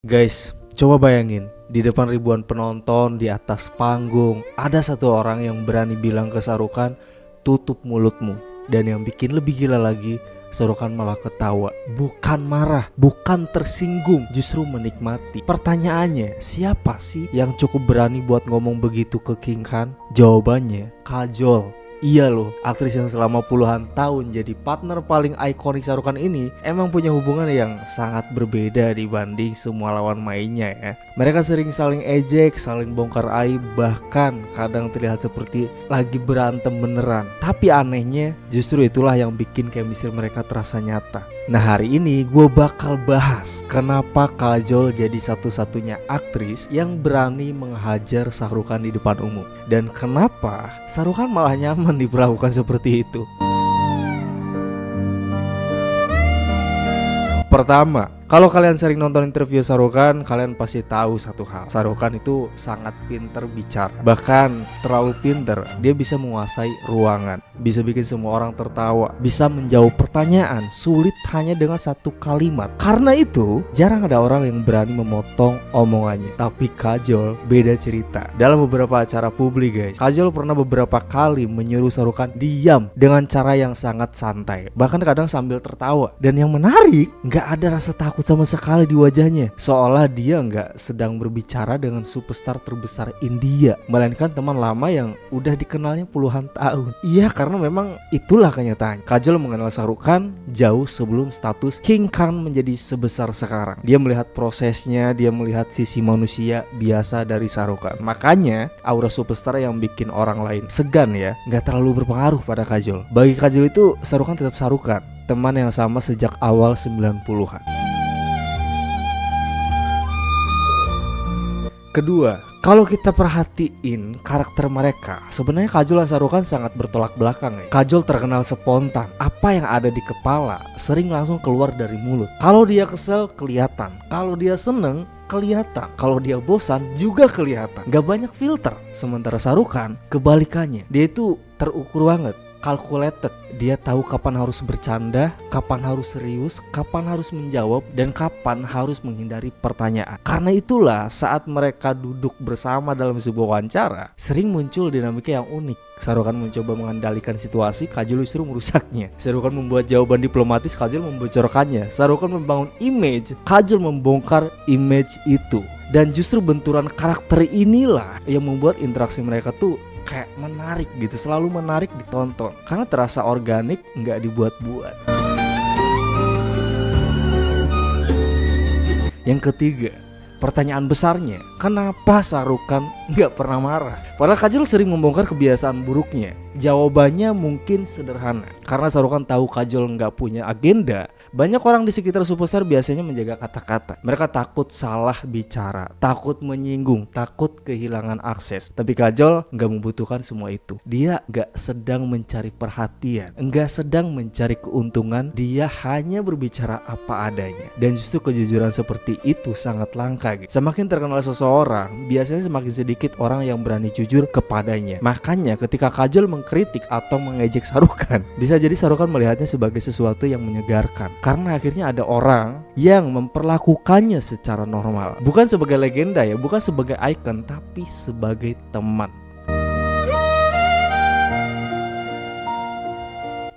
Guys, coba bayangin, di depan ribuan penonton di atas panggung, ada satu orang yang berani bilang ke Shah Rukh Khan, tutup mulutmu. Dan yang bikin lebih gila lagi, Shah Rukh Khan malah ketawa, bukan marah, bukan tersinggung, justru menikmati. Pertanyaannya, siapa sih yang cukup berani buat ngomong begitu ke King Khan? Jawabannya, Kajol. Iya loh, aktris yang selama puluhan tahun jadi partner paling ikonik Shah Rukh Khan ini emang punya hubungan yang sangat berbeda dibanding semua lawan mainnya ya. Mereka sering saling ejek, saling bongkar aib, bahkan kadang terlihat seperti lagi berantem beneran. Tapi anehnya justru itulah yang bikin chemistry mereka terasa nyata. Nah hari ini gue bakal bahas kenapa Kajol jadi satu-satunya aktris yang berani menghajar Shah Rukh Khan di depan umum. Dan kenapa Shah Rukh Khan malah nyaman diperlakukan seperti itu. Pertama, kalau kalian sering nonton interview Shah Rukh Khan, kalian pasti tahu satu hal. Shah Rukh Khan itu sangat pinter bicara. Bahkan terlalu pinter, dia bisa menguasai ruangan, bisa bikin semua orang tertawa, bisa menjawab pertanyaan sulit hanya dengan satu kalimat. Karena itu, jarang ada orang yang berani memotong omongannya. Tapi Kajol beda cerita. Dalam beberapa acara publik guys, Kajol pernah beberapa kali menyuruh Shah Rukh Khan diam dengan cara yang sangat santai, bahkan kadang sambil tertawa. Dan yang menarik, nggak ada rasa takut sama sekali di wajahnya, seolah dia nggak sedang berbicara dengan superstar terbesar India, melainkan teman lama yang udah dikenalnya puluhan tahun. Iya, karena memang itulah kenyataannya. Kajol mengenal Shah Rukh Khan jauh sebelum status King Khan menjadi sebesar sekarang. Dia melihat prosesnya, dia melihat sisi manusia biasa dari Shah Rukh Khan. Makanya aura superstar yang bikin orang lain segan ya, nggak terlalu berpengaruh pada Kajol. Bagi Kajol itu Shah Rukh Khan tetap Shah Rukh Khan, teman yang sama sejak awal 90-an. Kedua, kalau kita perhatiin karakter mereka, sebenarnya Kajol dan Shah Rukh Khan sangat bertolak belakang ya. Kajol terkenal spontan, apa yang ada di kepala sering langsung keluar dari mulut. Kalau dia kesel kelihatan, kalau dia seneng kelihatan, kalau dia bosan juga kelihatan. Gak banyak filter. Sementara Shah Rukh Khan kebalikannya, dia itu terukur banget, calculated. Dia tahu kapan harus bercanda, kapan harus serius, kapan harus menjawab, dan kapan harus menghindari pertanyaan. Karena itulah saat mereka duduk bersama dalam sebuah wawancara, sering muncul dinamika yang unik. Shah Rukh Khan mencoba mengendalikan situasi, Kajol justru merusaknya. Shah Rukh Khan membuat jawaban diplomatis, Kajol membocorkannya. Shah Rukh Khan membangun image, Kajol membongkar image itu. Dan justru benturan karakter inilah yang membuat interaksi mereka tuh kayak menarik gitu, selalu menarik ditonton karena terasa organik, nggak dibuat-buat. Yang ketiga, pertanyaan besarnya, kenapa Shah Rukh Khan nggak pernah marah? Padahal Kajol sering membongkar kebiasaan buruknya. Jawabannya mungkin sederhana, karena Shah Rukh Khan tahu Kajol nggak punya agenda. Banyak orang di sekitar superstar biasanya menjaga kata-kata. Mereka takut salah bicara, takut menyinggung, takut kehilangan akses. Tapi Kajol nggak membutuhkan semua itu. Dia nggak sedang mencari perhatian, nggak sedang mencari keuntungan. Dia hanya berbicara apa adanya. Dan justru kejujuran seperti itu sangat langka gitu. Semakin terkenal seseorang, biasanya semakin sedikit orang yang berani jujur kepadanya. Makanya ketika Kajol mengkritik atau mengejek Shah Rukh Khan, bisa jadi Shah Rukh Khan melihatnya sebagai sesuatu yang menyegarkan. Karena akhirnya ada orang yang memperlakukannya secara normal, bukan sebagai legenda ya, bukan sebagai icon, tapi sebagai teman.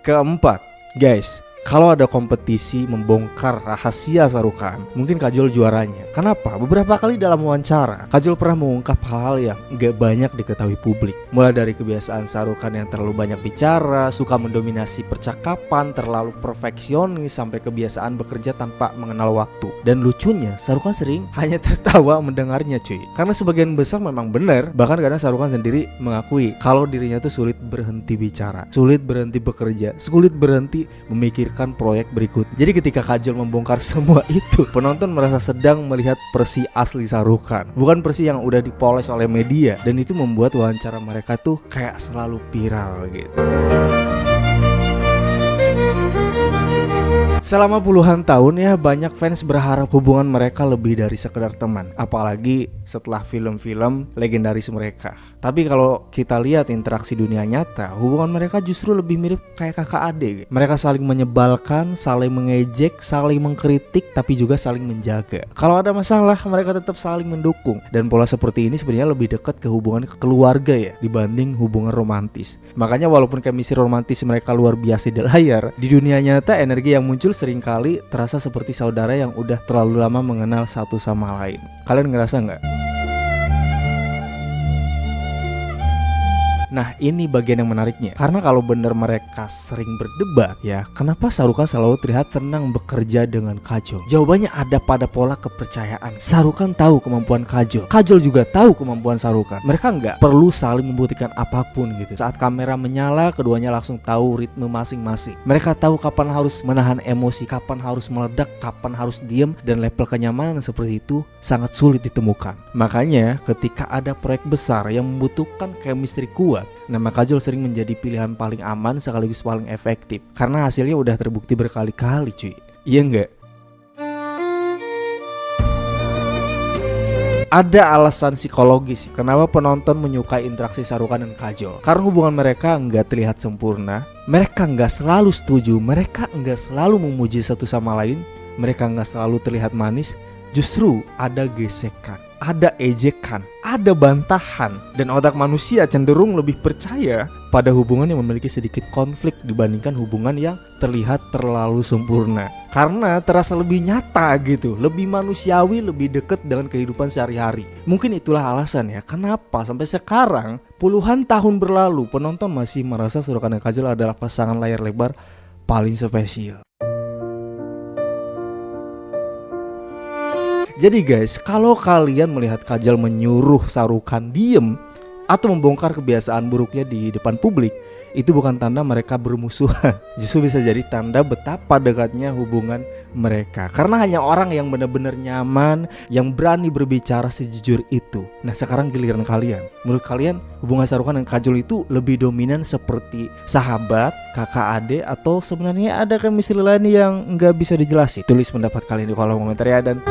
Keempat, guys, kalau ada kompetisi membongkar rahasia Shah Rukh Khan, mungkin Kajol juaranya. Kenapa? Beberapa kali dalam wawancara, Kajol pernah mengungkap hal-hal yang gak banyak diketahui publik. Mulai dari kebiasaan Shah Rukh Khan yang terlalu banyak bicara, suka mendominasi percakapan, terlalu perfeksionis, sampai kebiasaan bekerja tanpa mengenal waktu. Dan lucunya, Shah Rukh Khan sering hanya tertawa mendengarnya cuy. Karena sebagian besar memang benar. Bahkan kadang Shah Rukh Khan sendiri mengakui kalau dirinya tuh sulit berhenti bicara, sulit berhenti bekerja, sulit berhenti memikirkan proyek berikut. Jadi ketika Kajol membongkar semua itu, penonton merasa sedang melihat versi asli Shah Rukh Khan, bukan versi yang udah dipoles oleh media. Dan itu membuat wawancara mereka tuh kayak selalu viral gitu. Selama puluhan tahun ya banyak fans berharap hubungan mereka lebih dari sekedar teman, apalagi setelah film-film legendaris mereka. Tapi kalau kita lihat interaksi dunia nyata, hubungan mereka justru lebih mirip kayak kakak adik. Mereka saling menyebalkan, saling mengejek, saling mengkritik, tapi juga saling menjaga. Kalau ada masalah, mereka tetap saling mendukung. Dan pola seperti ini sebenarnya lebih dekat ke hubungan keluarga ya dibanding hubungan romantis. Makanya walaupun chemistry romantis mereka luar biasa di layar, di dunia nyata energi yang muncul seringkali terasa seperti saudara yang udah terlalu lama mengenal satu sama lain. Kalian ngerasa nggak? Nah ini bagian yang menariknya, karena kalau benar mereka sering berdebat ya, kenapa Shah Rukh Khan selalu terlihat senang bekerja dengan Kajol? Jawabannya ada pada pola kepercayaan. Shah Rukh Khan tahu kemampuan Kajol, Kajol juga tahu kemampuan Shah Rukh Khan. Mereka nggak perlu saling membuktikan apapun gitu. Saat kamera menyala, keduanya langsung tahu ritme masing-masing. Mereka tahu kapan harus menahan emosi, kapan harus meledak, kapan harus diem, dan level kenyamanan seperti itu sangat sulit ditemukan. Makanya ketika ada proyek besar yang membutuhkan chemistry kuat, nama Kajol sering menjadi pilihan paling aman sekaligus paling efektif karena hasilnya udah terbukti berkali-kali cuy. Iya enggak? Ada alasan psikologis kenapa penonton menyukai interaksi Shah Rukh Khan dan Kajol. Karena hubungan mereka nggak terlihat sempurna, mereka nggak selalu setuju, mereka nggak selalu memuji satu sama lain, mereka nggak selalu terlihat manis. Justru ada gesekan, ada ejekan, ada bantahan, dan otak manusia cenderung lebih percaya pada hubungan yang memiliki sedikit konflik dibandingkan hubungan yang terlihat terlalu sempurna. Karena terasa lebih nyata gitu, lebih manusiawi, lebih dekat dengan kehidupan sehari-hari. Mungkin itulah alasan ya kenapa sampai sekarang puluhan tahun berlalu penonton masih merasa Shah Rukh Khan dan Kajol adalah pasangan layar lebar paling spesial. Jadi guys, kalau kalian melihat Kajol menyuruh Shah Rukh Khan diem atau membongkar kebiasaan buruknya di depan publik, itu bukan tanda mereka bermusuhan. Justru bisa jadi tanda betapa dekatnya hubungan mereka. Karena hanya orang yang benar-benar nyaman, yang berani berbicara sejujur itu. Nah sekarang giliran kalian. Menurut kalian hubungan Shah Rukh Khan dan Kajol itu lebih dominan seperti sahabat, kakak adik, atau sebenarnya ada chemistry lain yang nggak bisa dijelasin? Tulis pendapat kalian di kolom komentar ya, dan